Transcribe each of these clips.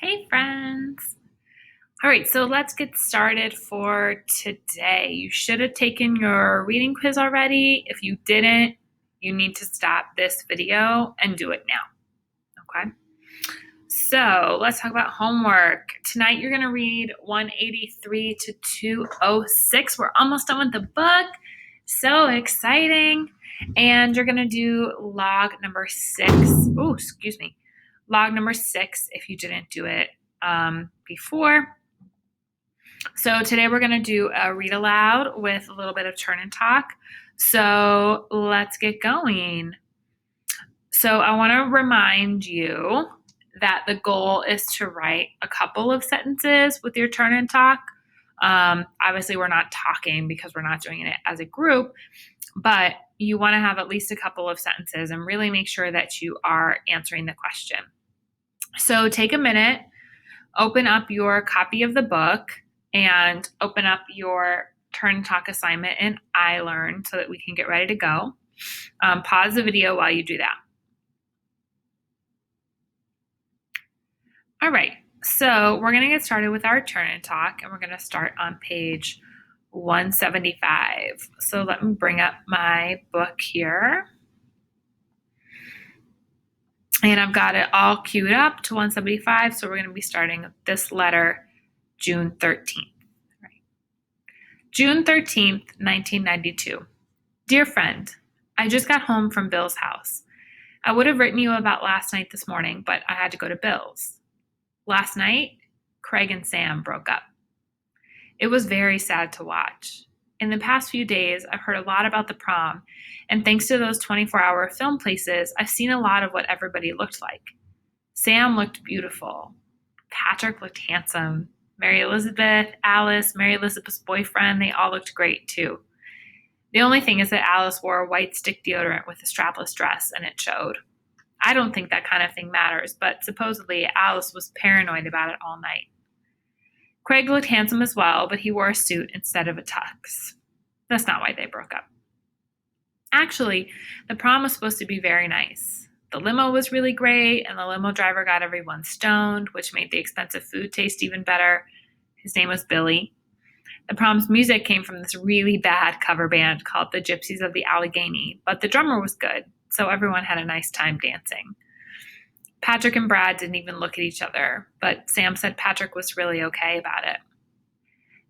Hey friends. All right, so let's get started for today. You should have taken your reading quiz already. If you didn't, you need to stop this video and do it now. Okay? So let's talk about homework. Tonight you're going to read 183 to 206. We're almost done with the book. So exciting. And you're going to do log number 6. Oh, excuse me. Log number 6 if you didn't do it before. So today we're going to do a read aloud with a little bit of turn and talk. So let's get going. So I want to remind you that the goal is to write a couple of sentences with your turn and talk. Obviously, we're not talking because we're not doing it as a group, but you want to have at least a couple of sentences and really make sure that you are answering the question. So take a minute, open up your copy of the book, and open up your turn and talk assignment in iLearn so that we can get ready to go. Pause the video while you do that. All right, so we're going to get started with our turn and talk, and we're going to start on page 175. So let me bring up my book here. And I've got it all queued up to 175, so we're going to be starting this letter June 13th. Right. June 13th, 1992. Dear friend, I just got home from Bill's house. I would have written you about last night this morning, but I had to go to Bill's. Last night, Craig and Sam broke up. It was very sad to watch. In the past few days, I've heard a lot about the prom, and thanks to those 24-hour film places, I've seen a lot of what everybody looked like. Sam looked beautiful. Patrick looked handsome. Mary Elizabeth, Alice, Mary Elizabeth's boyfriend, they all looked great too. The only thing is that Alice wore a white stick deodorant with a strapless dress, and it showed. I don't think that kind of thing matters, but supposedly Alice was paranoid about it all night. Craig looked handsome as well, but he wore a suit instead of a tux. That's not why they broke up. Actually, the prom was supposed to be very nice. The limo was really great, and the limo driver got everyone stoned, which made the expensive food taste even better. His name was Billy. The prom's music came from this really bad cover band called the Gypsies of the Allegheny, but the drummer was good, so everyone had a nice time dancing. Patrick and Brad didn't even look at each other, but Sam said Patrick was really okay about it.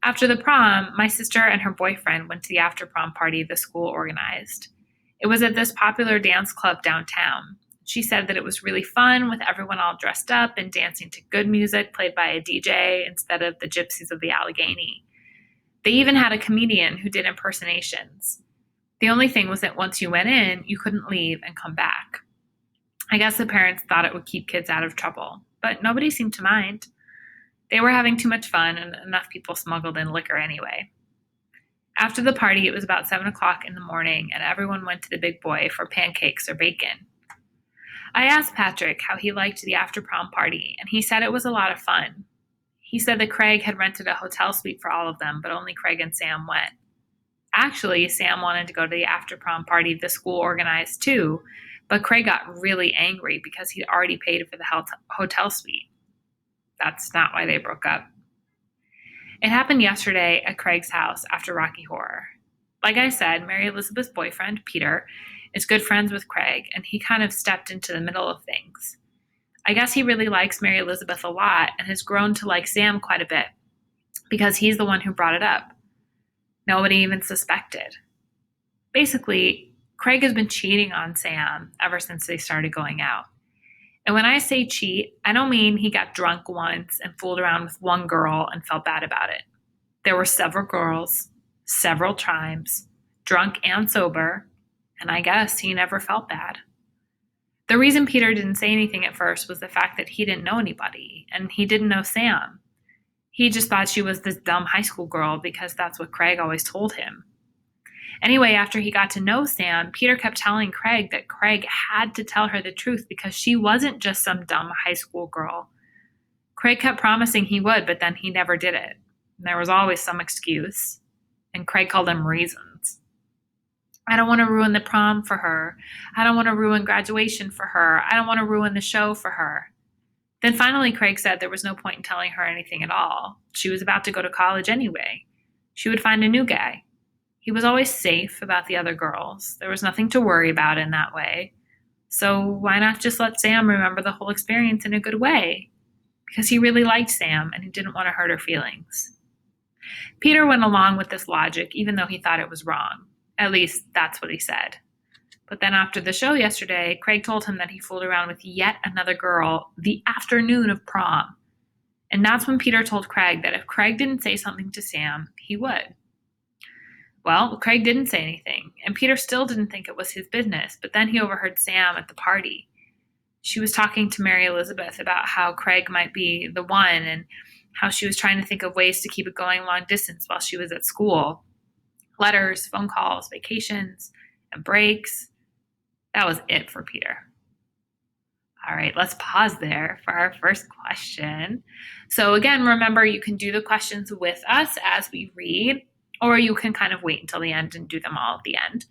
After the prom, my sister and her boyfriend went to the after-prom party the school organized. It was at this popular dance club downtown. She said that it was really fun with everyone all dressed up and dancing to good music played by a DJ instead of the Gypsies of the Allegheny. They even had a comedian who did impersonations. The only thing was that once you went in, you couldn't leave and come back. I guess the parents thought it would keep kids out of trouble, but nobody seemed to mind. They were having too much fun, and enough people smuggled in liquor anyway. After the party, it was about 7 o'clock in the morning, and everyone went to the Big Boy for pancakes or bacon. I asked Patrick how he liked the after-prom party, and he said it was a lot of fun. He said that Craig had rented a hotel suite for all of them, but only Craig and Sam went. Actually, Sam wanted to go to the after-prom party the school organized too, but Craig got really angry because he'd already paid for the hotel suite. That's not why they broke up. It happened yesterday at Craig's house after Rocky Horror. Like I said, Mary Elizabeth's boyfriend, Peter, is good friends with Craig, and he kind of stepped into the middle of things. I guess he really likes Mary Elizabeth a lot and has grown to like Sam quite a bit because he's the one who brought it up. Nobody even suspected. Basically, Craig has been cheating on Sam ever since they started going out. And when I say cheat, I don't mean he got drunk once and fooled around with one girl and felt bad about it. There were several girls, several times, drunk and sober, and I guess he never felt bad. The reason Peter didn't say anything at first was the fact that he didn't know anybody, and he didn't know Sam. He just thought she was this dumb high school girl because that's what Craig always told him. Anyway, after he got to know Sam, Peter kept telling Craig that Craig had to tell her the truth because she wasn't just some dumb high school girl. Craig kept promising he would, but then he never did it. There was always some excuse, and Craig called them reasons. I don't want to ruin the prom for her. I don't want to ruin graduation for her. I don't want to ruin the show for her. Then finally, Craig said there was no point in telling her anything at all. She was about to go to college anyway. She would find a new guy. He was always safe about the other girls. There was nothing to worry about in that way. So why not just let Sam remember the whole experience in a good way? Because he really liked Sam and he didn't want to hurt her feelings. Peter went along with this logic even though he thought it was wrong. At least that's what he said. But then after the show yesterday, Craig told him that he fooled around with yet another girl the afternoon of prom. And that's when Peter told Craig that if Craig didn't say something to Sam, he would. Well, Craig didn't say anything, and Peter still didn't think it was his business, but then he overheard Sam at the party. She was talking to Mary Elizabeth about how Craig might be the one and how she was trying to think of ways to keep it going long distance while she was at school. Letters, phone calls, vacations, and breaks. That was it for Peter. All right, let's pause there for our first question. So again, remember you can do the questions with us as we read, or you can kind of wait until the end and do them all at the end.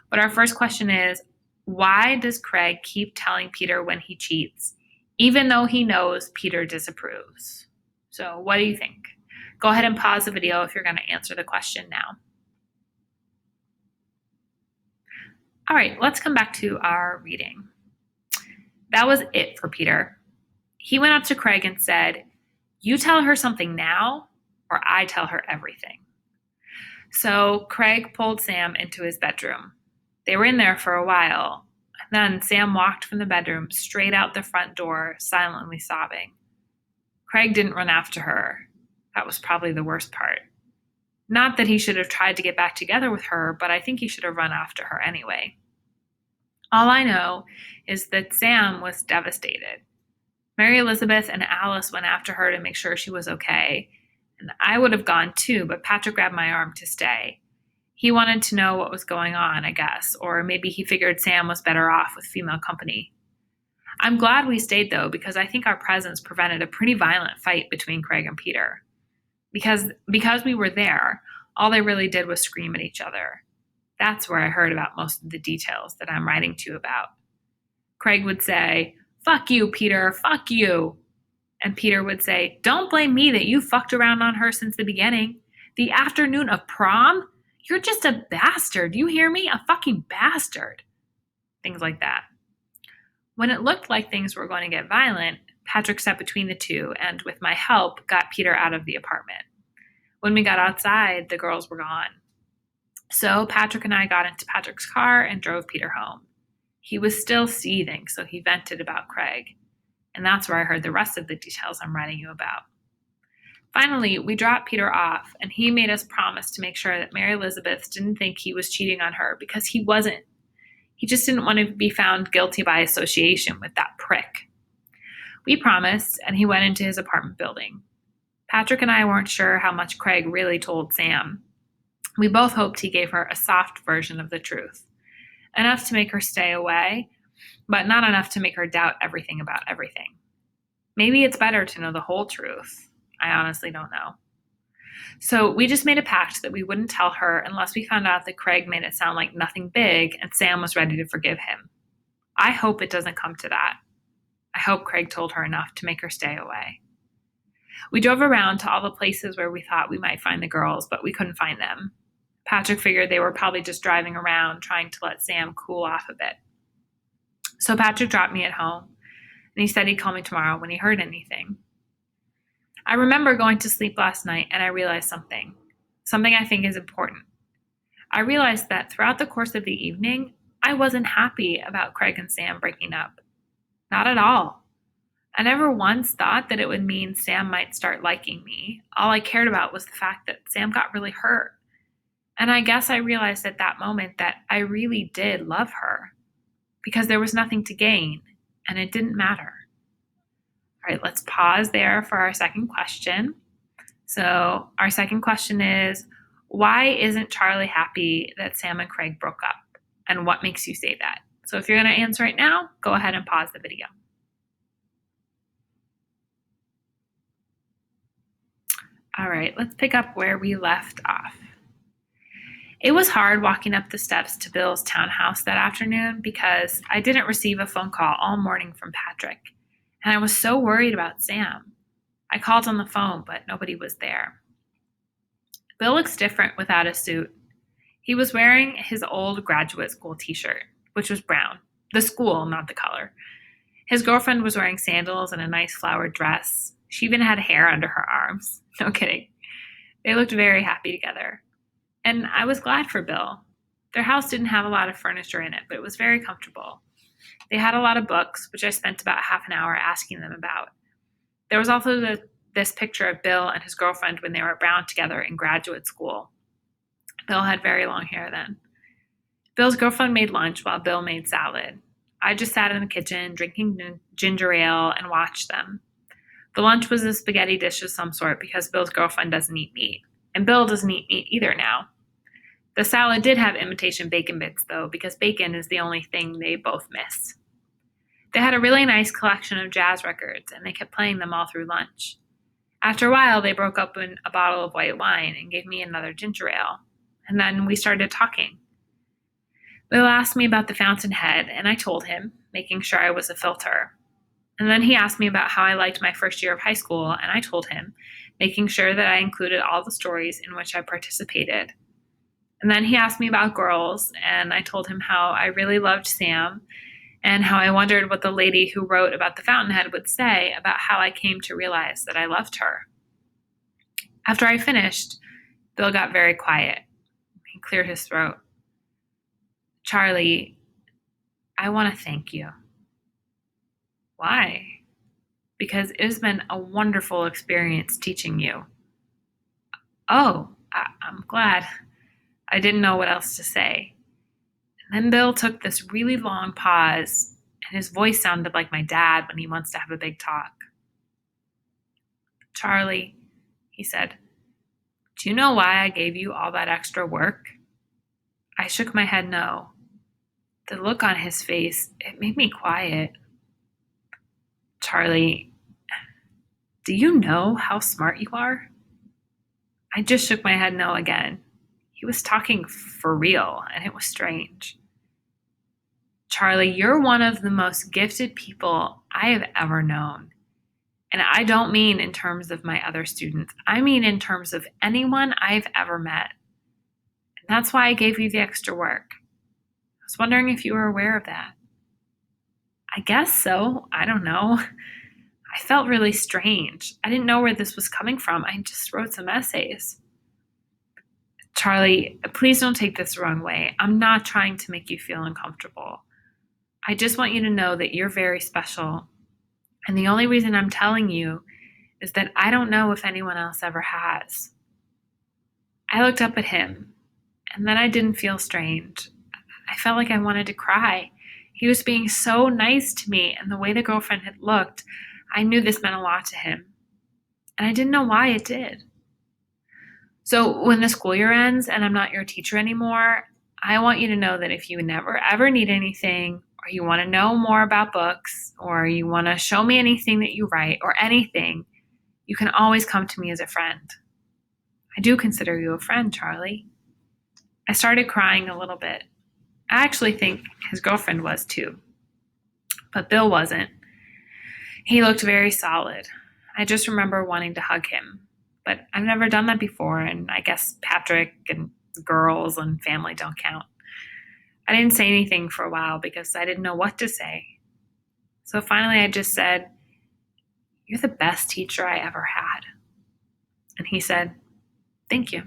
But our first question is, why does Craig keep telling Peter when he cheats, even though he knows Peter disapproves? So what do you think? Go ahead and pause the video if you're going to answer the question now. All right, let's come back to our reading. That was it for Peter. He went up to Craig and said, "You tell her something now, or I tell her everything." So Craig pulled Sam into his bedroom. They were in there for a while. And then Sam walked from the bedroom straight out the front door, silently sobbing. Craig didn't run after her. That was probably the worst part. Not that he should have tried to get back together with her, but I think he should have run after her anyway. All I know is that Sam was devastated. Mary Elizabeth and Alice went after her to make sure she was okay. And I would have gone too, but Patrick grabbed my arm to stay. He wanted to know what was going on, I guess, or maybe he figured Sam was better off with female company. I'm glad we stayed though, because I think our presence prevented a pretty violent fight between Craig and Peter. Because we were there, all they really did was scream at each other. That's where I heard about most of the details that I'm writing to you about. Craig would say, "Fuck you, Peter, fuck you." And Peter would say, "Don't blame me that you fucked around on her since the beginning. The afternoon of prom? You're just a bastard. You hear me? A fucking bastard." Things like that. When it looked like things were going to get violent, Patrick stepped between the two and, with my help, got Peter out of the apartment. When we got outside, the girls were gone. So Patrick and I got into Patrick's car and drove Peter home. He was still seething, so he vented about Craig. And that's where I heard the rest of the details I'm writing you about. Finally, we dropped Peter off, and he made us promise to make sure that Mary Elizabeth didn't think he was cheating on her, because he wasn't. He just didn't want to be found guilty by association with that prick. We promised, and he went into his apartment building. Patrick and I weren't sure how much Craig really told Sam. We both hoped he gave her a soft version of the truth, enough to make her stay away, but not enough to make her doubt everything about everything. Maybe it's better to know the whole truth. I honestly don't know. So we just made a pact that we wouldn't tell her unless we found out that Craig made it sound like nothing big and Sam was ready to forgive him. I hope it doesn't come to that. I hope Craig told her enough to make her stay away. We drove around to all the places where we thought we might find the girls, but we couldn't find them. Patrick figured they were probably just driving around trying to let Sam cool off a bit. So Patrick dropped me at home, and he said he'd call me tomorrow when he heard anything. I remember going to sleep last night and I realized something I think is important. I realized that throughout the course of the evening, I wasn't happy about Craig and Sam breaking up. Not at all. I never once thought that it would mean Sam might start liking me. All I cared about was the fact that Sam got really hurt. And I guess I realized at that moment that I really did love her, because there was nothing to gain and it didn't matter. All right, let's pause there for our second question. So our second question is, why isn't Charlie happy that Sam and Craig broke up? And what makes you say that? So if you're going to answer right now, go ahead and pause the video. All right, let's pick up where we left off. It was hard walking up the steps to Bill's townhouse that afternoon because I didn't receive a phone call all morning from Patrick. and I was so worried about Sam. I called on the phone, but nobody was there. Bill looks different without a suit. He was wearing his old graduate school t-shirt, which was brown. The school, not the color. His girlfriend was wearing sandals and a nice flowered dress. She even had hair under her arms. No kidding. They looked very happy together. And I was glad for Bill. Their house didn't have a lot of furniture in it, but it was very comfortable. They had a lot of books, which I spent about half an hour asking them about. There was also this picture of Bill and his girlfriend when they were at Brown together in graduate school. Bill had very long hair then. Bill's girlfriend made lunch while Bill made salad. I just sat in the kitchen drinking ginger ale and watched them. The lunch was a spaghetti dish of some sort because Bill's girlfriend doesn't eat meat. And Bill doesn't eat meat either now. The salad did have imitation bacon bits, though, because bacon is the only thing they both miss. They had a really nice collection of jazz records, and they kept playing them all through lunch. After a while, they broke open a bottle of white wine and gave me another ginger ale. And then we started talking. Bill asked me about the fountainhead, and I told him, making sure I was a filter. And then he asked me about how I liked my first year of high school, and I told him, making sure that I included all the stories in which I participated. And then he asked me about girls, and I told him how I really loved Sam, and how I wondered what the lady who wrote about the fountainhead would say about how I came to realize that I loved her. After I finished, Bill got very quiet. He cleared his throat. Charlie, I want to thank you. Why? Because it has been a wonderful experience teaching you. Oh, I'm glad. I didn't know what else to say. And then Bill took this really long pause, and his voice sounded like my dad when he wants to have a big talk. Charlie, he said, do you know why I gave you all that extra work? I shook my head no. The look on his face, it made me quiet. Charlie, do you know how smart you are? I just shook my head no again. He was talking for real, and it was strange. Charlie, you're one of the most gifted people I have ever known. And I don't mean in terms of my other students. I mean in terms of anyone I've ever met. And that's why I gave you the extra work. I was wondering if you were aware of that. I guess so. I don't know. I felt really strange. I didn't know where this was coming from. I just wrote some essays. Charlie, please don't take this the wrong way. I'm not trying to make you feel uncomfortable. I just want you to know that you're very special. And the only reason I'm telling you is that I don't know if anyone else ever has. I looked up at him, and then I didn't feel strange. I felt like I wanted to cry. He was being so nice to me, and the way the girlfriend had looked, I knew this meant a lot to him. And I didn't know why it did. So when the school year ends and I'm not your teacher anymore, I want you to know that if you never ever need anything, or you want to know more about books, or you want to show me anything that you write, or anything, you can always come to me as a friend. I do consider you a friend, Charlie. I started crying a little bit. I actually think his girlfriend was too. But Bill wasn't. He looked very solid. I just remember wanting to hug him. But I've never done that before, and I guess Patrick and girls and family don't count. I didn't say anything for a while because I didn't know what to say. So finally I just said, "You're the best teacher I ever had." And he said, "Thank you."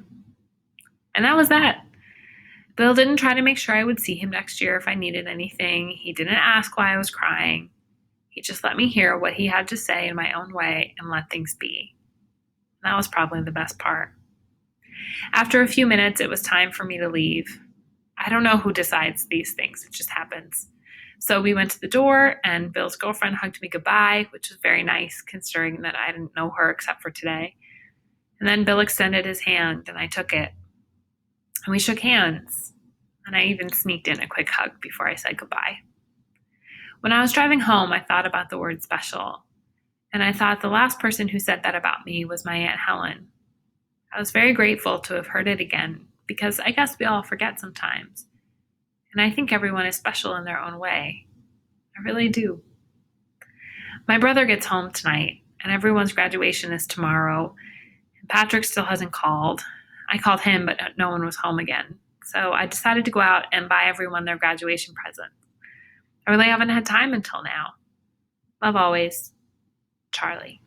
And that was that. Bill didn't try to make sure I would see him next year if I needed anything. He didn't ask why I was crying. He just let me hear what he had to say in my own way and let things be. That was probably the best part. After a few minutes, it was time for me to leave. I don't know who decides these things. It just happens. So we went to the door, and Bill's girlfriend hugged me goodbye, which was very nice considering that I didn't know her except for today. And then Bill extended his hand, and I took it. And we shook hands, and I even sneaked in a quick hug before I said goodbye. When I was driving home, I thought about the word special, and I thought the last person who said that about me was my Aunt Helen. I was very grateful to have heard it again, because I guess we all forget sometimes. And I think everyone is special in their own way. I really do. My brother gets home tonight, and everyone's graduation is tomorrow. And Patrick still hasn't called. I called him, but no one was home again. So I decided to go out and buy everyone their graduation present. I really haven't had time until now. Love always, Charlie.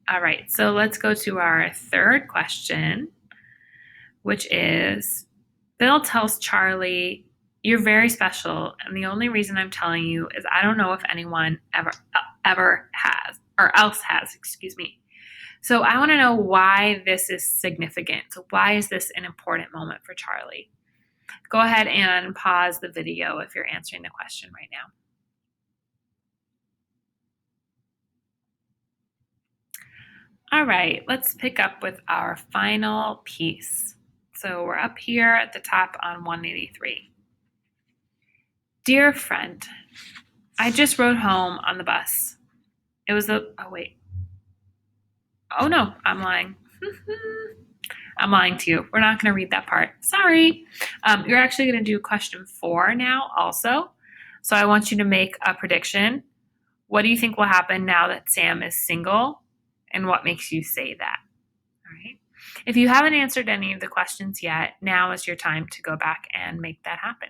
All right, so let's go to our third question, which is Bill tells Charlie, "You're very special, and the only reason I'm telling you is I don't know if anyone ever has, or else has, excuse me." So I want to know why this is significant. So why is this an important moment for Charlie? Go ahead and pause the video if you're answering the question right now. All right, let's pick up with our final piece. So we're up here at the top on 183. Dear friend, I just rode home on the bus. It was oh no, I'm lying. I'm lying to you. We're not going to read that part. Sorry. You're actually going to do question 4 now also. So I want you to make a prediction. What do you think will happen now that Sam is single? And what makes you say that? All right. If you haven't answered any of the questions yet, now is your time to go back and make that happen.